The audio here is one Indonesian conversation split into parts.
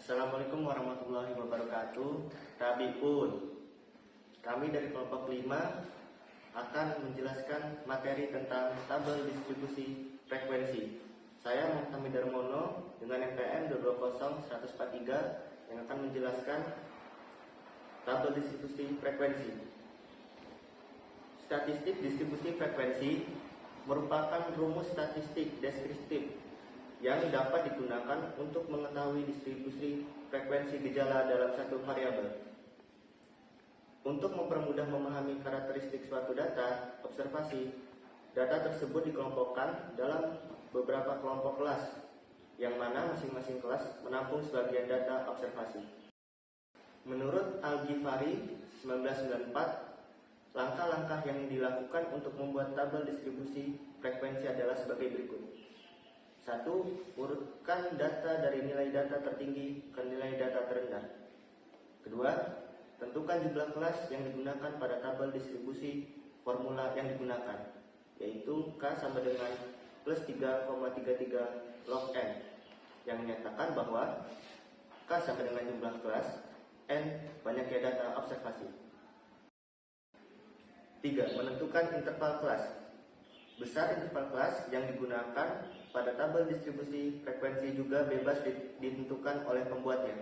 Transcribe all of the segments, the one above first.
Assalamualaikum warahmatullahi wabarakatuh. Kami dari kelompok 5 akan menjelaskan materi tentang tabel distribusi frekuensi. Saya Muhammad Darmono dengan NPM 220143 yang akan menjelaskan tabel distribusi frekuensi. Statistik distribusi frekuensi merupakan rumus statistik deskriptif yang dapat digunakan untuk mengetahui distribusi frekuensi gejala dalam satu variabel. Untuk mempermudah memahami karakteristik suatu data observasi, data tersebut dikelompokkan dalam beberapa kelompok kelas, yang mana masing-masing kelas menampung sebagian data observasi. Menurut Al-Ghifari 1994, langkah-langkah yang dilakukan untuk membuat tabel distribusi frekuensi adalah sebagai berikut. 1. Urutkan data dari nilai data tertinggi ke nilai data terendah. 2. Tentukan jumlah kelas yang digunakan pada tabel distribusi formula yang digunakan, yaitu K sama dengan plus 3,33 log N, yang menyatakan bahwa K sama dengan jumlah kelas, N banyaknya data observasi. 3. Menentukan interval kelas. Besar interval kelas yang digunakan pada tabel distribusi frekuensi juga bebas ditentukan oleh pembuatnya.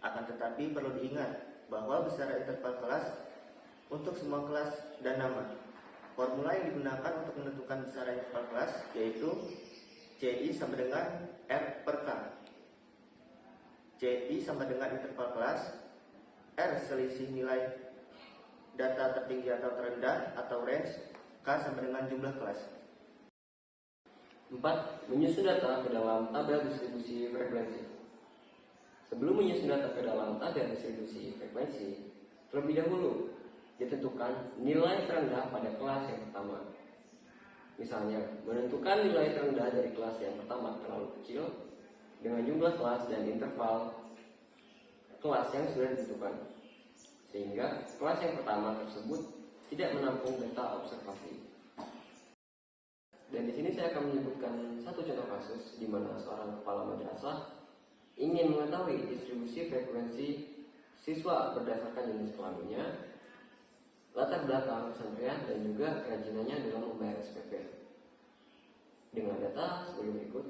Akan tetapi perlu diingat bahwa besar interval kelas untuk semua kelas dan nama. Formula yang digunakan untuk menentukan besar interval kelas yaitu CI sama dengan R per K. CI sama dengan interval kelas, R selisih nilai data tertinggi atau terendah atau range, K sama dengan jumlah kelas. 4. Menyusun data ke dalam tabel distribusi frekuensi. Sebelum menyusun data ke dalam tabel distribusi frekuensi, terlebih dahulu ditentukan nilai terendah pada kelas yang pertama. Misalnya, menentukan nilai terendah dari kelas yang pertama terlalu kecil dengan jumlah kelas dan interval kelas yang sudah ditentukan, sehingga kelas yang pertama tersebut tidak menampung data observasi. Dan di sini saya akan menyebutkan satu contoh kasus di mana seorang kepala madrasah ingin mengetahui distribusi frekuensi siswa berdasarkan jenis kelaminnya, latar belakang pesantren, dan juga kerajinannya dalam membayar SPP. Dengan data sebagai berikut.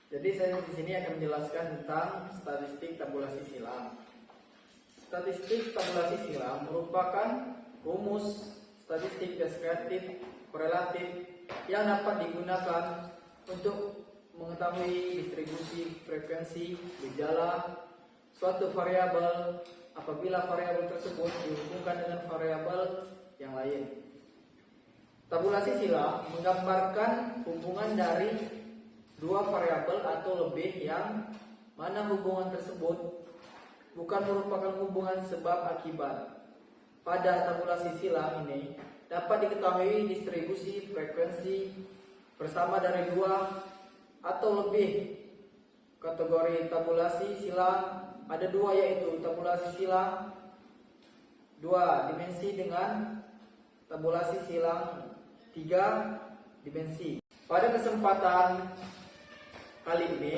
Jadi saya di sini akan menjelaskan tentang statistik tabulasi silang. Statistik tabulasi silang merupakan rumus statistik deskriptif korelatif yang dapat digunakan untuk mengetahui distribusi frekuensi gejala suatu variabel apabila variabel tersebut dihubungkan dengan variabel yang lain. Tabulasi silang menggambarkan hubungan dari dua variabel atau lebih yang mana hubungan tersebut bukan merupakan hubungan sebab akibat. Pada tabulasi silang ini dapat diketahui distribusi frekuensi bersama dari dua atau lebih kategori tabulasi silang. Ada dua, yaitu tabulasi silang dua dimensi dengan tabulasi silang 3 dimensi. Pada kesempatan kali ini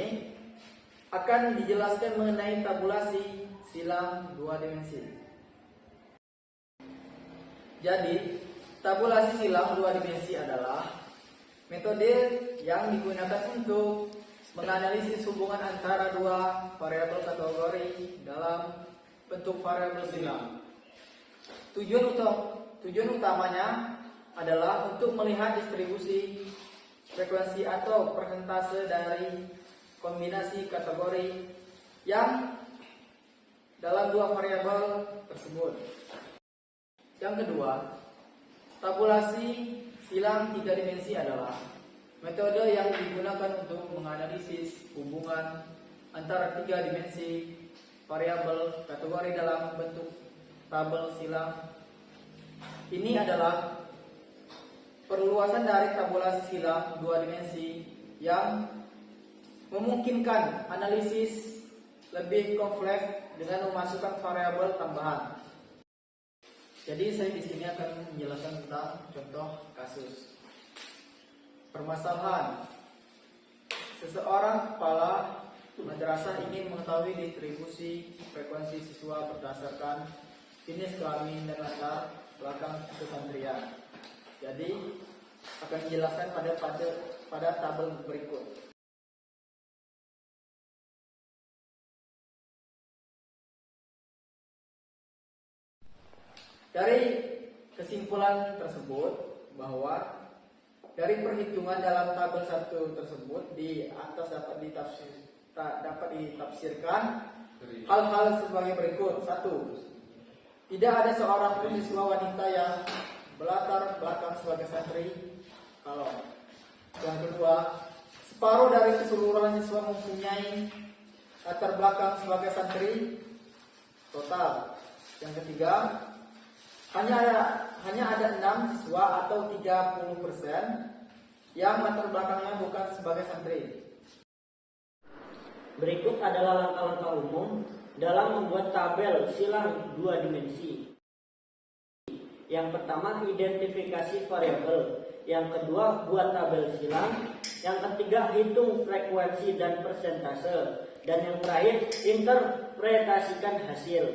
akan dijelaskan mengenai tabulasi silang 2 dimensi. Jadi, tabulasi silang 2 dimensi adalah metode yang digunakan untuk menganalisis hubungan antara dua variabel kategori dalam bentuk variabel silang. Tujuan utamanya adalah untuk melihat distribusi frekuensi atau persentase dari kombinasi kategori yang dalam dua variabel tersebut. Yang kedua, tabulasi silang 3 dimensi adalah metode yang digunakan untuk menganalisis hubungan antara 3 dimensi variabel kategori dalam bentuk tabel silang. Ini adalah perluasan dari tabulasi silang 2 dimensi yang memungkinkan analisis lebih kompleks dengan memasukkan variabel tambahan. Jadi saya di sini akan menjelaskan tentang contoh kasus. Permasalahan. Seseorang kepala madrasah ingin mengetahui distribusi frekuensi siswa berdasarkan jenis kelamin dan latar belakang kesantrian. Jadi akan dijelaskan pada tabel berikut. Dari kesimpulan tersebut bahwa dari perhitungan dalam tabel 1 tersebut di atas dapat ditafsirkan hal-hal sebagai berikut. 1. Tidak ada seorang pun siswa wanita yang berlatar belakang sebagai santri. Kalau yang kedua, separuh dari keseluruhan siswa mempunyai latar belakang sebagai santri total. Yang ketiga, hanya ada 6 siswa atau 30% yang latar belakangnya bukan sebagai santri. Berikut adalah langkah-langkah umum dalam membuat tabel silang 2 dimensi. Yang pertama, identifikasi variabel. Yang kedua, buat tabel silang. Yang ketiga, hitung frekuensi dan persentase. Dan yang terakhir, interpretasikan hasil.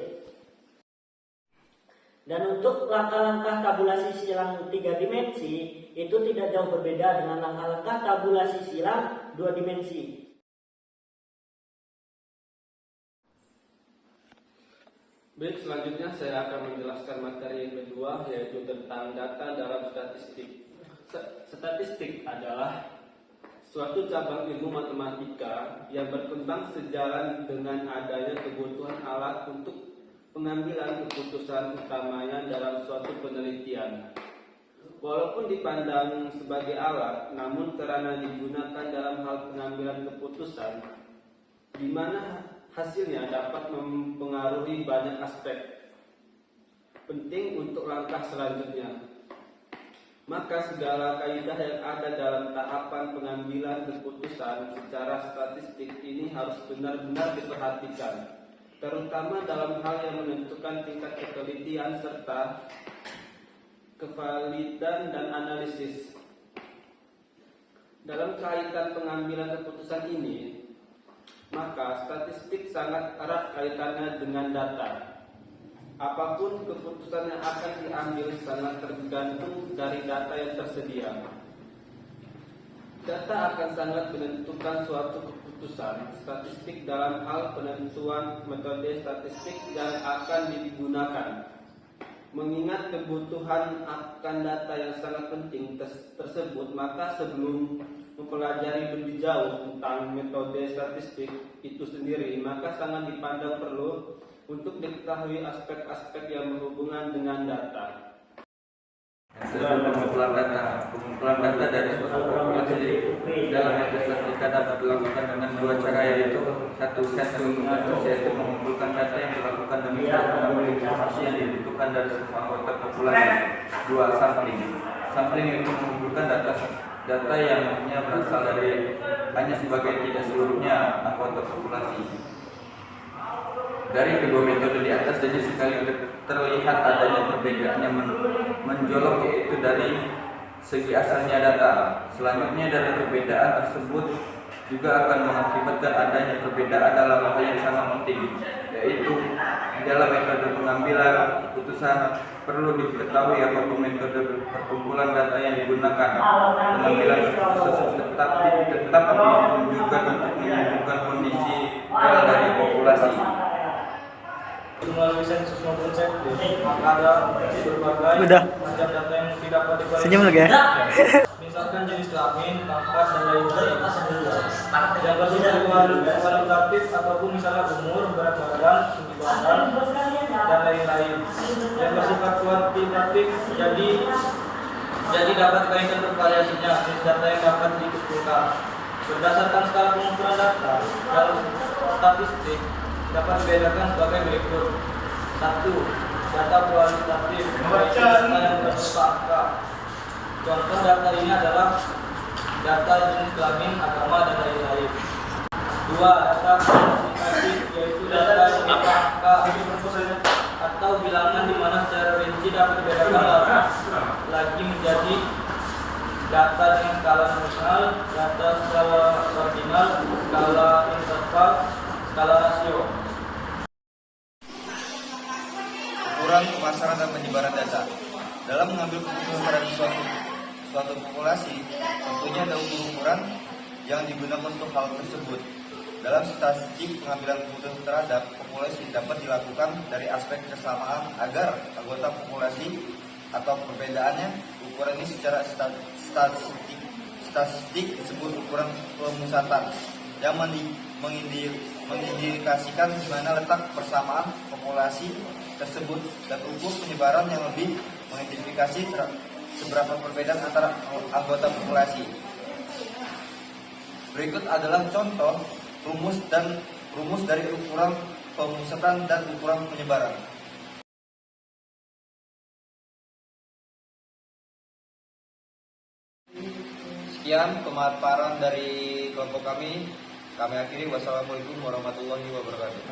Dan untuk langkah-langkah tabulasi silang 3 dimensi itu tidak jauh berbeda dengan langkah-langkah tabulasi silang 2 dimensi. Baik, selanjutnya saya akan menjelaskan materi yang kedua, yaitu tentang data dalam statistik. Statistik adalah suatu cabang ilmu matematika yang berkembang sejalan dengan adanya kebutuhan alat untuk pengambilan keputusan utamanya dalam suatu penelitian. Walaupun dipandang sebagai alat, namun karena digunakan dalam hal pengambilan keputusan, di mana hasilnya dapat mempengaruhi banyak aspek penting untuk langkah selanjutnya. Maka segala kaidah yang ada dalam tahapan pengambilan keputusan secara statistik ini harus benar-benar diperhatikan, terutama dalam hal yang menentukan tingkat ketelitian serta kevalidan dan analisis. Dalam kaitan pengambilan keputusan ini, maka statistik sangat erat kaitannya dengan data. Apapun keputusan yang akan diambil sangat tergantung dari data yang tersedia. Data akan sangat menentukan suatu keputusan statistik dalam hal penentuan metode statistik yang akan digunakan. Mengingat kebutuhan akan data yang sangat penting tersebut, maka sebelum mempelajari lebih jauh tentang metode statistik itu sendiri, maka sangat dipandang perlu untuk diketahui aspek-aspek yang berhubungan dengan data. Pengumpulan data dari suatu populasi dalam metode statistika dapat dilakukan dengan 2 cara, yaitu satu yaitu mengumpulkan data yang dilakukan demi mengambil informasi yang dibutuhkan dari semua anggota populasi. 2. Sampling itu mengumpulkan data yang hanya berasal dari sebagai tidak seluruhnya anggota populasi. Dari kedua metode di atas saja sekali terlihat adanya perbedaan yang menjolok, yaitu dari segi asalnya data. Selanjutnya dari perbedaan tersebut juga akan mengakibatkan adanya perbedaan dalam hal yang sangat penting, yaitu dalam metode pengambilan keputusan perlu diketahui apapun metode perkumpulan data yang digunakan. Pengambilan keputusan tetap menunjukkan untuk menyembuhkan kondisi real dari populasi. Melalui sensus maupun sampling, maka ada berbagai macam data yang dapat dikualifikasi. Senyum lagi ya. Misalkan jenis kelamin, pangkat, dan lain-lain. Yang bersifat kualitatif ataupun misalnya umur, berat badan, tinggi badan, dan lain-lain. Yang bersifat kuantitatif, jadi dapat kaitan bervariasinya, jenis data yang dapat dikumpulkan. Berdasarkan skala pengumpulan data dalam statistik dapat dibedakan sebagai berikut. 1. Data kualitatif, yaitu data yang berupa angka. Contoh data ini adalah data jenis kelamin, agama, dan lain-lain. 2. Data kuantitatif, yaitu data yang berupa angka atau bilangan di mana secara rinci dapat dibedakan lagi menjadi data dengan skala nominal, data skala ordinal, skala interval, skala rasio. Ukuran, pemasaran, dan penyebaran data. Dalam mengambil keputusan terhadap suatu populasi, tentunya ada ukuran yang digunakan untuk hal tersebut. Dalam statistik, pengambilan keputusan terhadap populasi dapat dilakukan dari aspek kesamaan agar anggota populasi atau perbedaannya. Ukuran ini secara statistik disebut ukuran pemusatan yang mengindikasikan di mana letak persamaan populasi tersebut, dan ukur penyebaran yang lebih mengidentifikasi seberapa perbedaan antara anggota populasi. Berikut adalah contoh rumus dari ukuran pemusatan dan ukuran penyebaran. Sekian pemaparan dari kelompok kami. Kami akhiri. Wassalamualaikum warahmatullahi wabarakatuh.